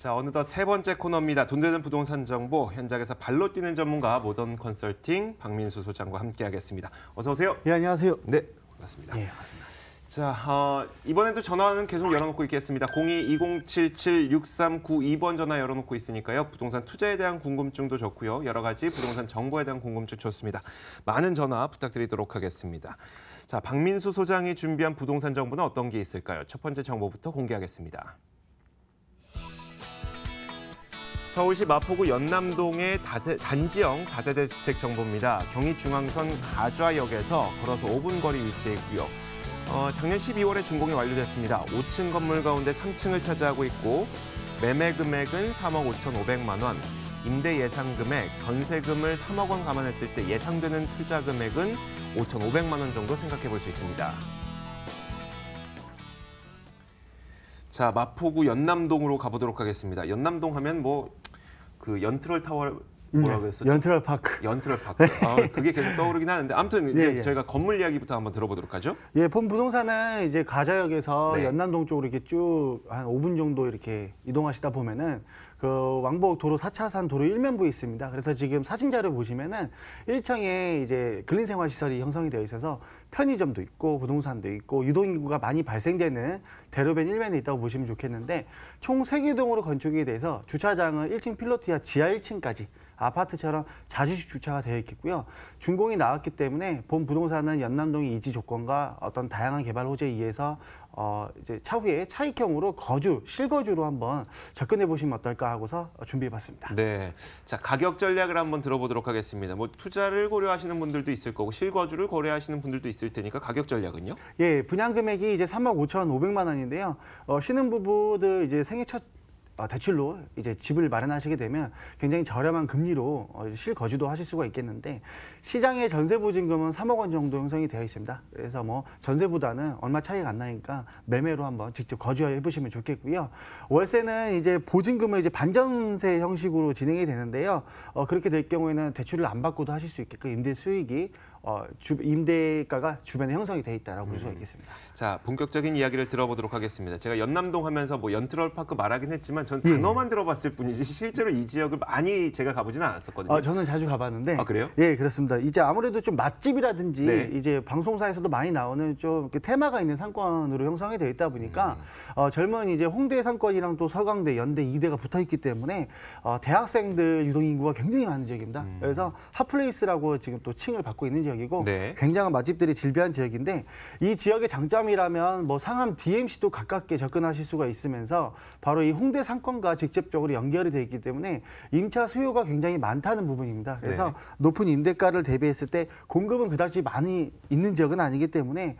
자, 어느덧 세 번째 코너입니다. 돈 되는 부동산 정보, 현장에서 발로 뛰는 전문가 모던 컨설팅 박민수 소장과 함께하겠습니다. 어서 오세요. 예, 안녕하세요. 네, 반갑습니다. 예, 맞습니다. 자, 이번에도 전화는 계속 열어놓고 있겠습니다. 02-2077-6392번 전화 열어놓고 있으니까요. 부동산 투자에 대한 궁금증도 좋고요. 여러 가지 부동산 정보에 대한 궁금증 좋습니다. 많은 전화 부탁드리도록 하겠습니다. 자, 박민수 소장이 준비한 부동산 정보는 어떤 게 있을까요? 첫 번째 정보부터 공개하겠습니다. 서울시 마포구 연남동의 단지형 다세대 주택 정보입니다. 경의중앙선 가좌역에서 걸어서 5분 거리 위치해 있고요. 작년 12월에 준공이 완료됐습니다. 5층 건물 가운데 3층을 차지하고 있고 매매 금액은 3억 5,500만 원, 임대 예상 금액, 전세금을 3억 원 감안했을 때 예상되는 투자 금액은 5,500만 원 정도 생각해 볼 수 있습니다. 자, 마포구 연남동으로 가보도록 하겠습니다. 연남동 하면 연트럴 타워 뭐라고 했었죠? 연트럴 파크. 연트럴 파크. 그게 계속 떠오르긴 하는데 아무튼 이제 저희가 건물 이야기부터 한번 들어보도록 하죠. 예, 본 부동산은 이제 가좌역에서 네. 연남동 쪽으로 이렇게 쭉 한 5분 정도 이렇게 이동하시다 보면은 그 왕복 도로 4차선 도로 일면부에 있습니다. 그래서 지금 사진자를 보시면은 1층에 이제 근린생활시설이 형성이 되어 있어서 편의점도 있고 부동산도 있고 유동인구가 많이 발생되는 대로변 일면에 있다고 보시면 좋겠는데 총 3개 동으로 건축이 돼서 주차장은 1층 필로티아 지하 1층까지 아파트처럼 자주식 주차가 되어 있겠고요. 준공이 나왔기 때문에 본 부동산은 연남동의 이지 조건과 어떤 다양한 개발 호재에 의해서 이제 차후에 차익형으로 실거주로 한번 접근해 보시면 어떨까 하고서 준비해봤습니다. 네, 자 가격 전략을 한번 들어보도록 하겠습니다. 투자를 고려하시는 분들도 있을 거고 실거주를 고려하시는 분들도 있을 테니까 가격 전략은요? 예, 분양 금액이 이제 3억 5,500만 원인데요. 신혼부부들 이제 생애 첫 대출로 이제 집을 마련하시게 되면 굉장히 저렴한 금리로 실거주도 하실 수가 있겠는데 시장의 전세 보증금은 3억 원 정도 형성이 되어 있습니다. 그래서 전세보다는 얼마 차이가 안 나니까 매매로 한번 직접 거주해 보시면 좋겠고요. 월세는 이제 보증금을 이제 반전세 형식으로 진행이 되는데요. 그렇게 될 경우에는 대출을 안 받고도 하실 수 있게끔 임대 수익이 임대가가 주변에 형성이 돼 있다라고 볼 수가 있겠습니다. 자, 본격적인 이야기를 들어보도록 하겠습니다. 제가 연남동 하면서 연트럴 파크 말하긴 했지만 전 단어만 들어봤을 뿐이지 실제로 이 지역을 많이 제가 가보지는 않았었거든요. 저는 자주 가봤는데. 아, 그래요? 예, 그렇습니다. 이제 아무래도 좀 맛집이라든지 네. 이제 방송사에서도 많이 나오는 좀 이렇게 테마가 있는 상권으로 형성이 되어 있다 보니까 젊은 이제 홍대 상권이랑 또 서강대, 연대, 이대가 붙어 있기 때문에 대학생들 유동인구가 굉장히 많은 지역입니다. 그래서 핫플레이스라고 지금 또 칭을 받고 있는 지역이고 네. 굉장한 맛집들이 질비한 지역인데 이 지역의 장점이라면 상암 DMC도 가깝게 접근하실 수가 있으면서 바로 이 홍대 상권과 직접적으로 연결이 되어 있기 때문에 임차 수요가 굉장히 많다는 부분입니다. 그래서 네. 높은 임대가를 대비했을 때 공급은 그다지 많이 있는 지역은 아니기 때문에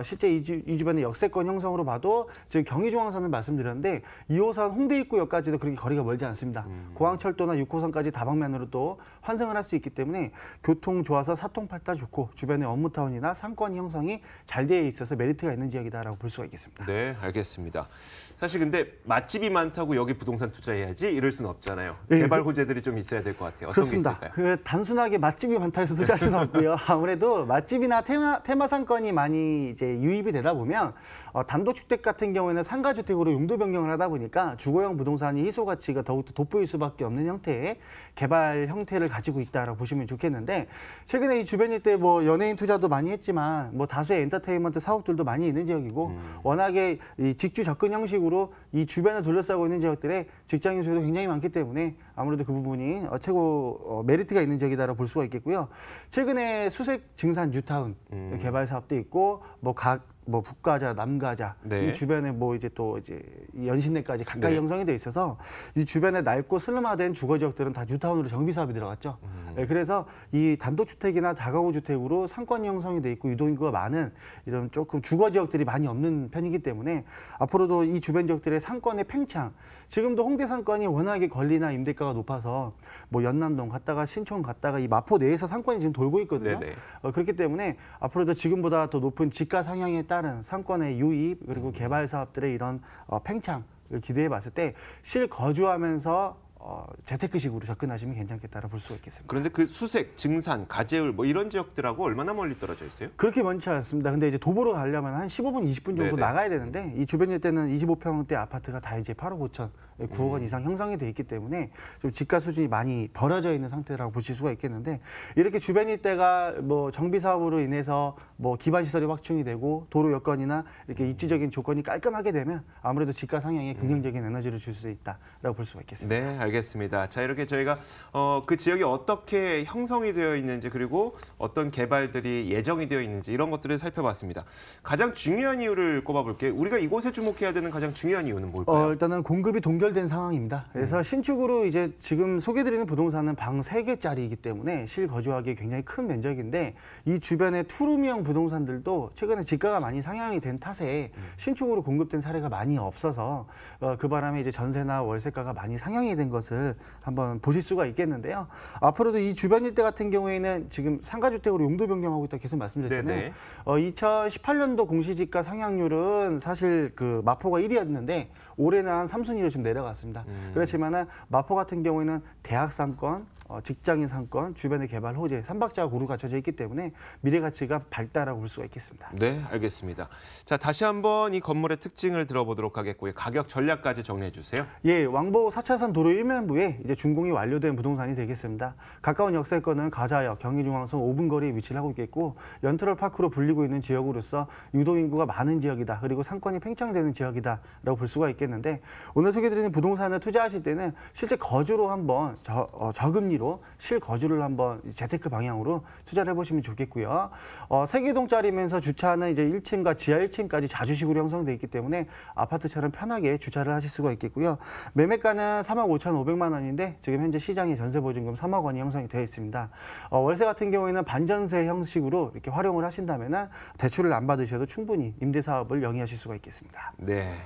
실제 이 주변의 역세권 형성으로 봐도 지금 경의중앙선을 말씀드렸는데 2호선 홍대 입구역까지도 그렇게 거리가 멀지 않습니다. 공항철도나 6호선까지 다방면으로 또 환승을 할 수 있기 때문에 교통 좋아서 사통팔달 좋고 주변의 업무타운이나 상권 형성이 잘 되어 있어서 메리트가 있는 지역이다라고 볼 수가 있겠습니다. 네, 알겠습니다. 사실 근데 맛집이 많다고 여기 부동산 투자해야지 이럴 수는 없잖아요. 네, 개발 호재들이 좀 있어야 될 것 같아요. 어떤 그렇습니다. 게 있을까요? 단순하게 맛집이 많다 해서 투자할 수는 없고요. 아무래도 맛집이나 테마 상권이 많이 이제 유입이 되다 보면 단독주택 같은 경우에는 상가주택으로 용도 변경을 하다 보니까 주거용 부동산이 희소 가치가 더욱더 돋보일 수밖에 없는 형태의 개발 형태를 가지고 있다라고 보시면 좋겠는데 최근에 이 주변 일대 연예인 투자도 많이 했지만 다수의 엔터테인먼트 사업들도 많이 있는 지역이고 워낙에 이 직주 접근 형식으로 이 주변을 둘러싸고 있는 지역들의 직장인 수요도 굉장히 많기 때문에 아무래도 그 부분이 최고 메리트가 있는 지역이다라고 볼 수가 있겠고요. 최근에 수색 증산 뉴타운 개발 사업도 있고 북가자, 남가자 네. 이 주변에 이 연신내까지 가까이 네. 형성이 돼 있어서 이 주변에 낡고 슬럼화된 주거 지역들은 다 뉴타운으로 정비 사업이 들어갔죠. 네, 그래서 이 단독주택이나 다가구 주택으로 상권 형성이 돼 있고 유동인구가 많은 이런 조금 주거 지역들이 많이 없는 편이기 때문에 앞으로도 이 주변 지역들의 상권의 팽창, 지금도 홍대 상권이 워낙에 권리나 임대가가 높아서 연남동 갔다가 신촌 갔다가 이 마포 내에서 상권이 지금 돌고 있거든요. 그렇기 때문에 앞으로도 지금보다 더 높은 지가 상향에 따른 상권의 유입 그리고 개발 사업들의 이런 팽창을 기대해 봤을 때 실거주하면서 재테크식으로 접근하시면 괜찮겠다고 볼 수가 있겠습니다. 그런데 그 수색, 증산, 가재울 뭐 이런 지역들하고 얼마나 멀리 떨어져 있어요? 그렇게 많지 않습니다. 근데 이제 도보로 가려면 한 15분, 20분 정도 네네. 나가야 되는데 이 주변 일대는 25평대 아파트가 다 이제 8억 5천, 9억 원 이상 형성이 돼 있기 때문에 좀 집가 수준이 많이 벌어져 있는 상태라고 보실 수가 있겠는데 이렇게 주변 일대가 뭐 정비 사업으로 인해서 뭐 기반 시설이 확충이 되고 도로 여건이나 이렇게 입지적인 조건이 깔끔하게 되면 아무래도 집가 상향에 긍정적인 에너지를 줄 수 있다라고 볼 수가 있겠습니다. 네, 알겠습니다. 자, 이렇게 저희가 그 지역이 어떻게 형성이 되어 있는지 그리고 어떤 개발들이 예정이 되어 있는지 이런 것들을 살펴봤습니다. 가장 중요한 이유를 꼽아볼게요. 우리가 이곳에 주목해야 되는 가장 중요한 이유는 뭘까요? 일단은 공급이 동결된 상황입니다. 그래서 신축으로 이제 지금 소개드리는 부동산은 방 3개짜리이기 때문에 실거주하기 굉장히 큰 면적인데 이 주변의 투룸형 부동산들도 최근에 집가가 많이 상향이 된 탓에 신축으로 공급된 사례가 많이 없어서 그 바람에 이제 전세나 월세가가 많이 상향이 된 것을 한번 보실 수가 있겠는데요. 앞으로도 이 주변 일대 같은 경우에는 지금 상가주택으로 용도 변경하고 있다 계속 말씀드렸잖아요. 네네. 2018년도 공시지가 상향률은 사실 그 마포가 1위였는데 올해는 한 3순위로 좀 내려갔습니다. 그렇지만은 마포 같은 경우에는 대학 상권, 직장인 상권, 주변의 개발 호재, 삼박자가 고루 갖춰져 있기 때문에 미래 가치가 밝다라고 볼 수가 있겠습니다. 네, 알겠습니다. 자, 다시 한번 이 건물의 특징을 들어보도록 하겠고요. 가격 전략까지 정리해 주세요. 예, 왕복 4차선 도로 1면부에 이제 준공이 완료된 부동산이 되겠습니다. 가까운 역세권은 가자역, 경의중앙선 5분 거리에 위치를 하고 있겠고 연트럴파크로 불리고 있는 지역으로서 유동인구가 많은 지역이다. 그리고 상권이 팽창되는 지역이다라고 볼 수가 있겠는데 오늘 소개드리는 부동산을 투자하실 때는 실제 거주로 한번 저금리로 실거주를 한번 재테크 방향으로 투자를 해보시면 좋겠고요. 세개동짜리면서 주차는 이제 1층과 지하 1층까지 자주식으로 형성돼 있기 때문에 아파트처럼 편하게 주차를 하실 수가 있겠고요. 매매가는 3억 5,500만 원인데 지금 현재 시장에 전세보증금 3억 원이 형성이 되어 있습니다. 월세 같은 경우에는 반전세 형식으로 이렇게 활용을 하신다면 대출을 안 받으셔도 충분히 임대사업을 영위하실 수가 있겠습니다. 네.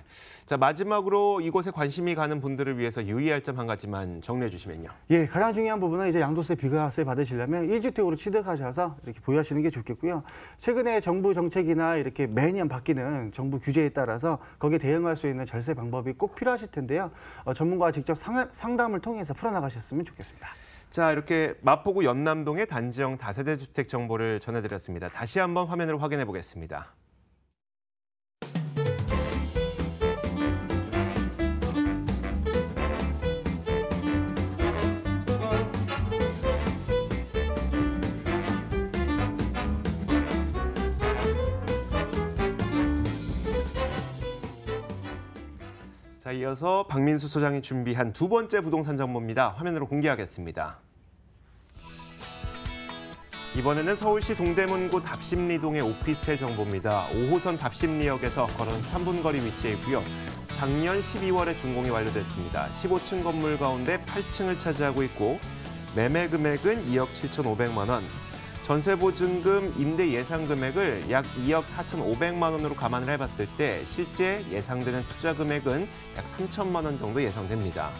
자, 마지막으로 이곳에 관심이 가는 분들을 위해서 유의할 점 한 가지만 정리해 주시면요. 예, 가장 중요한 부분은 이제 양도세 비과세 받으시려면 1주택으로 취득하셔서 이렇게 보유하시는 게 좋겠고요. 최근에 정부 정책이나 이렇게 매년 바뀌는 정부 규제에 따라서 거기에 대응할 수 있는 절세 방법이 꼭 필요하실 텐데요. 전문가와 직접 상담을 통해서 풀어나가셨으면 좋겠습니다. 자, 이렇게 마포구 연남동의 단지형 다세대 주택 정보를 전해드렸습니다. 다시 한번 화면으로 확인해 보겠습니다. 자, 이어서 박민수 소장이 준비한 두 번째 부동산 정보입니다. 화면으로 공개하겠습니다. 이번에는 서울시 동대문구 답심리동의 오피스텔 정보입니다. 5호선 답심리역에서 걸어서 3분 거리 위치해 있고요. 작년 12월에 준공이 완료됐습니다. 15층 건물 가운데 8층을 차지하고 있고 매매 금액은 2억 7,500만 원. 전세보증금 임대 예상 금액을 약 2억 4,500만 원으로 감안을 해봤을 때 실제 예상되는 투자 금액은 약 3천만 원 정도 예상됩니다.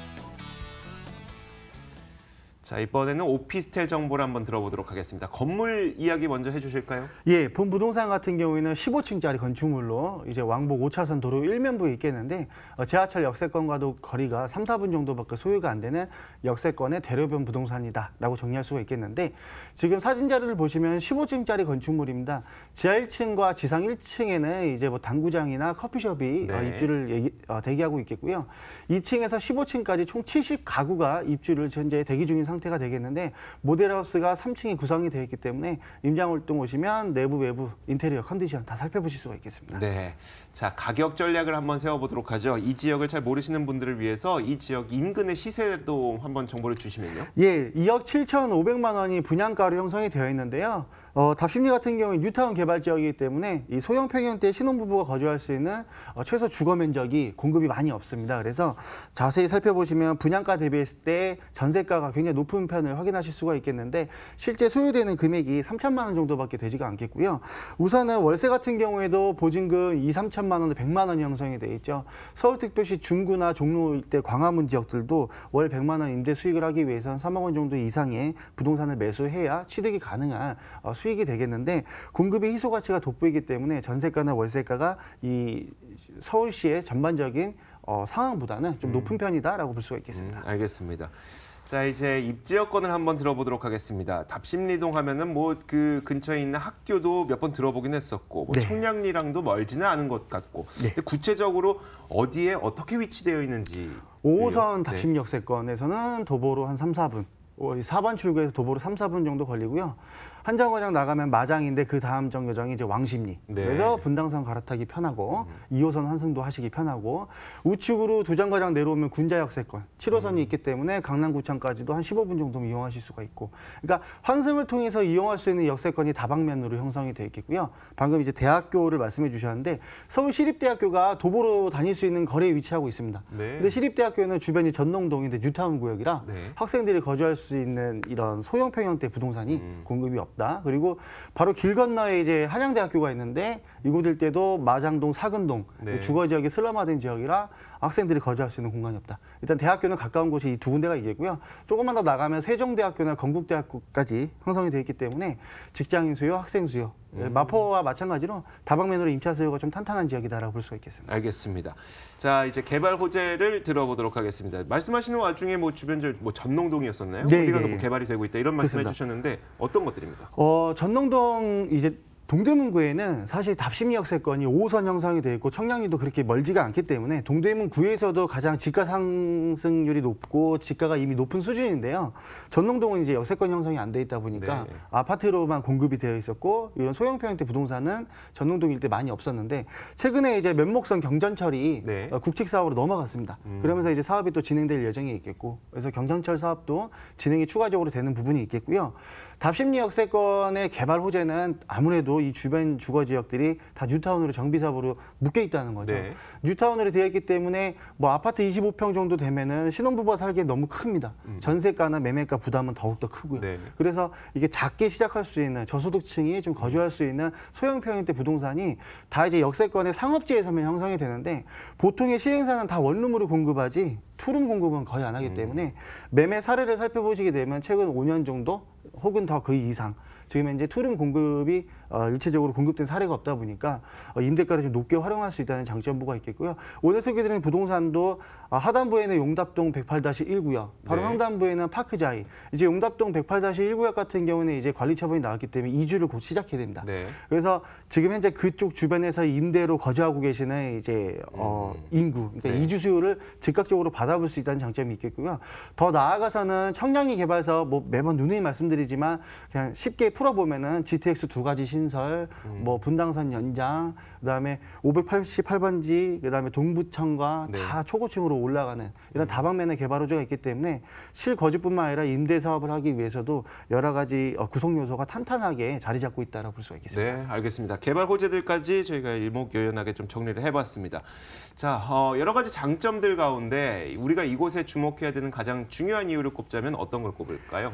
자, 이번에는 오피스텔 정보를 한번 들어보도록 하겠습니다. 건물 이야기 먼저 해주실까요? 예, 본 부동산 같은 경우에는 15층짜리 건축물로 이제 왕복 5차선 도로 1면부에 있겠는데 지하철 역세권과도 거리가 3, 4분 정도밖에 소요가 안 되는 역세권의 대로변 부동산이다라고 정리할 수가 있겠는데 지금 사진 자료를 보시면 15층짜리 건축물입니다. 지하 1층과 지상 1층에는 이제 뭐 당구장이나 커피숍이 네. 입주를 대기하고 있겠고요. 2층에서 15층까지 총 70가구가 입주를 현재 대기 중인 상태가 되겠는데 모델하우스가 3층에 구성이 되어 있기 때문에 임장활동 오시면 내부 외부 인테리어 컨디션 다 살펴보실 수가 있겠습니다. 네, 자, 가격 전략을 한번 세워보도록 하죠. 이 지역을 잘 모르시는 분들을 위해서 이 지역 인근의 시세도 한번 정보를 주시면요. 예, 2억 7,500만 원이 분양가로 형성이 되어 있는데요. 답심리 같은 경우는 뉴타운 개발 지역이기 때문에 이 소형 평형대 신혼부부가 거주할 수 있는 최소 주거 면적이 공급이 많이 없습니다. 그래서 자세히 살펴보시면 분양가 대비했을 때 전세가가 굉장히 높은 편을 확인하실 수가 있겠는데 실제 소요되는 금액이 3천만 원 정도밖에 되지가 않겠고요. 우선은 월세 같은 경우에도 보증금 2, 3천만 원, 100만 원이 형성이 돼 있죠. 서울특별시 중구나 종로 일대 광화문 지역들도 월 100만 원 임대 수익을 하기 위해서는 3억 원 정도 이상의 부동산을 매수해야 취득이 가능한 수익이 되겠는데 공급의 희소 가치가 돋보이기 때문에 전세가나 월세가가 이 서울시의 전반적인 상황보다는 좀 높은 편이다라고 볼 수가 있겠습니다. 알겠습니다. 자, 이제 입지 여건을 한번 들어보도록 하겠습니다. 답심리동 하면은 뭐 그 근처에 있는 학교도 몇 번 들어보긴 했었고, 뭐 네. 청량리랑도 멀지는 않은 것 같고, 네. 근데 구체적으로 어디에 어떻게 위치되어 있는지. 5호선 네. 답심역세권에서는 도보로 한 3, 4분, 4번 출구에서 도보로 3, 4분 정도 걸리고요. 한 정거장 나가면 마장인데 그 다음 정거장이 이제 왕십리. 네. 그래서 분당선 갈아타기 편하고 2호선 환승도 하시기 편하고 우측으로 두 정거장 내려오면 군자역세권 7호선이 있기 때문에 강남구청까지도 한 15분 정도면 이용하실 수가 있고. 그러니까 환승을 통해서 이용할 수 있는 역세권이 다방면으로 형성이 되어 있겠고요. 방금 이제 대학교를 말씀해 주셨는데 서울시립대학교가 도보로 다닐 수 있는 거리에 위치하고 있습니다. 네. 근데 시립대학교는 주변이 전농동인데 뉴타운 구역이라 네. 학생들이 거주할 수 있는 이런 소형 평형대 부동산이 공급이 없다. 그리고 바로 길 건너에 이제 한양대학교가 있는데 이곳 일대도 마장동, 사근동 네. 주거 지역이 슬럼화된 지역이라 학생들이 거주할 수 있는 공간이 없다. 일단 대학교는 가까운 곳이 이 두 군데가 있겠고요. 조금만 더 나가면 세종대학교나 건국대학교까지 형성이 되어 있기 때문에 직장인 수요, 학생 수요, 마포와 마찬가지로 다방면으로 임차 수요가 좀 탄탄한 지역이다라고 볼 수가 있겠습니다. 알겠습니다. 자, 이제 개발 호재를 들어보도록 하겠습니다. 말씀하시는 와중에 뭐 주변 뭐 전농동이었었나요? 네, 어디가 네. 뭐 개발이 되고 있다 이런 말씀해 그렇습니다. 주셨는데 어떤 것들입니까? 전농동 이제 동대문구에는 사실 답심리역세권이 5호선 형성이 되어 있고 청량리도 그렇게 멀지가 않기 때문에 동대문구에서도 가장 지가 상승률이 높고 지가가 이미 높은 수준인데요. 전농동은 이제 역세권 형성이 안 돼 있다 보니까 네. 아파트로만 공급이 되어 있었고 이런 소형 평형대 부동산은 전농동 일대 많이 없었는데 최근에 이제 면목선 경전철이 네. 국책 사업으로 넘어갔습니다. 그러면서 이제 사업이 또 진행될 예정이 있겠고 그래서 경전철 사업도 진행이 추가적으로 되는 부분이 있겠고요. 답심리역세권의 개발 호재는 아무래도 이 주변 주거 지역들이 다 뉴타운으로 정비 사업으로 묶여 있다는 거죠. 네. 뉴타운으로 되어 있기 때문에 뭐 아파트 25평 정도 되면은 신혼부부가 살기에 너무 큽니다. 전세가나 매매가 부담은 더욱더 크고요. 네. 그래서 이게 작게 시작할 수 있는 저소득층이 좀 거주할 수 있는 소형 평형대 부동산이 다 이제 역세권의 상업지에서만 형성이 되는데 보통의 시행사는 다 원룸으로 공급하지 투룸 공급은 거의 안 하기 때문에 매매 사례를 살펴보시게 되면 최근 5년 정도 혹은 더 그 이상 지금 현재 투룸 공급이 일체적으로 공급된 사례가 없다 보니까 임대가를 좀 높게 활용할 수 있다는 장점부가 있겠고요. 오늘 소개드리는 부동산도 하단부에는 용답동 108-1구역, 바로 네. 상단부에는 파크자이. 이제 용답동 108-1구역 같은 경우는 이제 관리 처분이 나왔기 때문에 이주를 곧 시작해야 됩니다. 네. 그래서 지금 현재 그쪽 주변에서 임대로 거주하고 계시는 이제 인구, 그러니까 네. 이주 수요를 즉각적으로 받아볼 수 있다는 장점이 있겠고요. 더 나아가서는 청량리 개발사 뭐 매번 누누이 말씀드리지만 그냥 쉽게 풀어보면은 GTX 두 가지 신설, 뭐 분당선 연장, 그다음에 588번지, 그다음에 동부청과 네. 다 초고층으로 올라가는 이런 다방면의 개발 호재가 있기 때문에 실거주뿐만 아니라 임대 사업을 하기 위해서도 여러 가지 구성 요소가 탄탄하게 자리 잡고 있다라고 볼 수가 있겠습니다. 네, 알겠습니다. 개발 호재들까지 저희가 일목요연하게 좀 정리를 해봤습니다. 자, 여러 가지 장점들 가운데 우리가 이곳에 주목해야 되는 가장 중요한 이유를 꼽자면 어떤 걸 꼽을까요?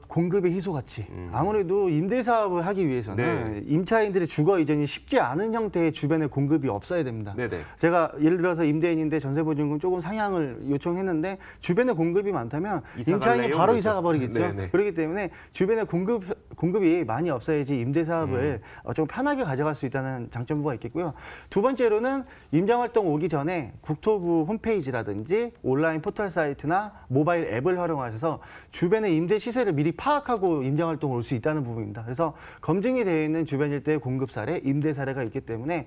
공급의 희소 가치. 아무래도 임대 사업을 하기 위해서는 네. 임차인들의 주거 이전이 쉽지 않은 형태의 주변에 공급이 없어야 됩니다. 네네. 제가 예를 들어서 임대인인데 전세보증금 조금 상향을 요청했는데 주변에 공급이 많다면 이사 임차인이 갈래요? 바로 그렇죠. 이사 가버리겠죠. 네네. 그렇기 때문에 주변에 공급이 많이 없어야지 임대 사업을 좀 편하게 가져갈 수 있다는 장점부가 있겠고요. 두 번째로는 임장활동 오기 전에 국토부 홈페이지라든지 온라인 포털 사이트나 모바일 앱을 활용하셔서 주변의 임대 시세를 미리 파악하고 임장활동을 올 수 있다는 부분입니다. 그래서 검증이 되어 있는 주변 일대의 공급 사례, 임대 사례가 있기 때문에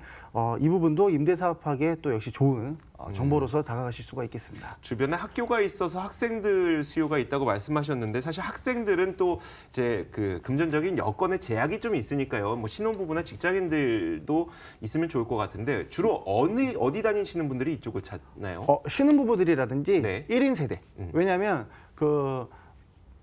이 부분도 임대 사업하기에 또 역시 좋은 정보로서 다가가실 수가 있겠습니다. 주변에 학교가 있어서 학생들 수요가 있다고 말씀하셨는데 사실 학생들은 또 이제 그 금전적인 여건의 제약이 좀 있으니까요. 뭐 신혼부부나 직장인들도 있으면 좋을 것 같은데 주로 어디 다니시는 분들이 이쪽을 찾나요? 신혼부부들이라든지 네. 1인 세대. 왜냐하면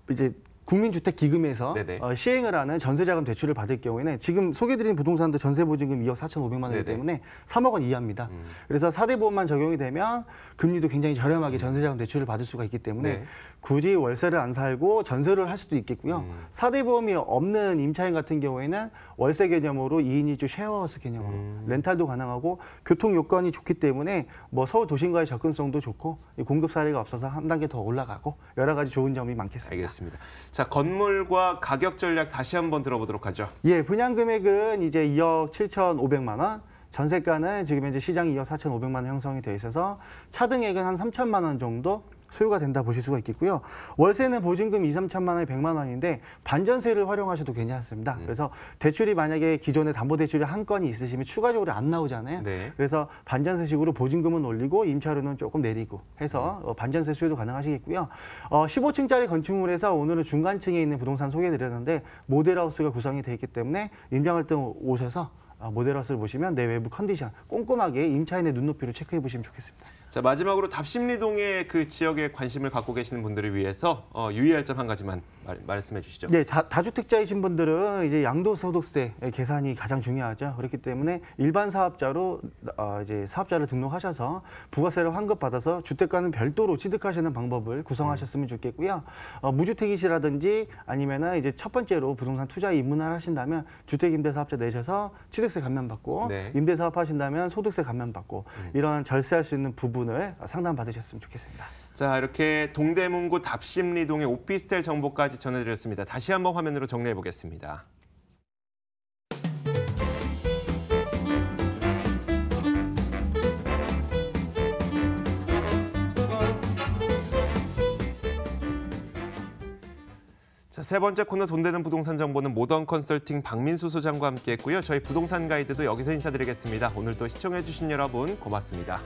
이제 국민주택기금에서 네네. 시행을 하는 전세자금 대출을 받을 경우에는 지금 소개드린 부동산도 전세보증금 2억 4,500만 원이기 네네. 때문에 3억 원 이하입니다. 그래서 4대 보험만 적용이 되면 금리도 굉장히 저렴하게 전세자금 대출을 받을 수가 있기 때문에 네. 굳이 월세를 안 살고 전세를 할 수도 있겠고요. 4대 보험이 없는 임차인 같은 경우에는 월세 개념으로 2인 1주 쉐어하우스 개념으로 렌탈도 가능하고 교통 요건이 좋기 때문에 뭐 서울 도심과의 접근성도 좋고 공급 사례가 없어서 한 단계 더 올라가고 여러 가지 좋은 점이 많겠습니다. 알겠습니다. 자, 건물과 가격 전략 다시 한번 들어보도록 하죠. 예, 분양 금액은 이제 2억 7,500만 원, 전세가는 지금 현재 시장이 2억 4,500만 원 형성이 돼 있어서 차등액은 한 3천만 원 정도 소요가 된다 보실 수가 있겠고요. 월세는 보증금 2, 3천만 원에 100만 원인데 반전세를 활용하셔도 괜찮습니다. 그래서 대출이 만약에 기존에 담보대출이 한 건이 있으시면 추가적으로 안 나오잖아요. 네. 그래서 반전세식으로 보증금은 올리고 임차료는 조금 내리고 해서 반전세 수요도 가능하시겠고요. 15층짜리 건축물에서 오늘은 중간층에 있는 부동산 소개해드렸는데 모델하우스가 구성이 되어 있기 때문에 임장할 때 오셔서 모델하우스를 보시면 내 외부 컨디션 꼼꼼하게 임차인의 눈높이로 체크해 보시면 좋겠습니다. 자, 마지막으로 답심리동의 그 지역에 관심을 갖고 계시는 분들을 위해서 유의할 점 한 가지만 말씀해 주시죠. 네, 다주택자이신 분들은 이제 양도소득세 계산이 가장 중요하죠. 그렇기 때문에 일반 사업자로 이제 사업자를 등록하셔서 부가세를 환급받아서 주택과는 별도로 취득하시는 방법을 구성하셨으면 좋겠고요. 무주택이시라든지 아니면은 이제 첫 번째로 부동산 투자에 입문을 하신다면 주택임대사업자 내셔서 취득세 감면받고 네. 임대사업 하신다면 소득세 감면받고 이런 절세할 수 있는 부분을 상담받으셨으면 좋겠습니다. 자, 이렇게 동대문구 답심리동의 오피스텔 정보까지 전해드렸습니다. 다시 한번 화면으로 정리해 보겠습니다. 자, 세 번째 코너 돈 되는 부동산 정보는 모던 컨설팅 박민수 소장과 함께했고요. 저희 부동산 가이드도 여기서 인사드리겠습니다. 오늘도 시청해 주신 여러분 고맙습니다.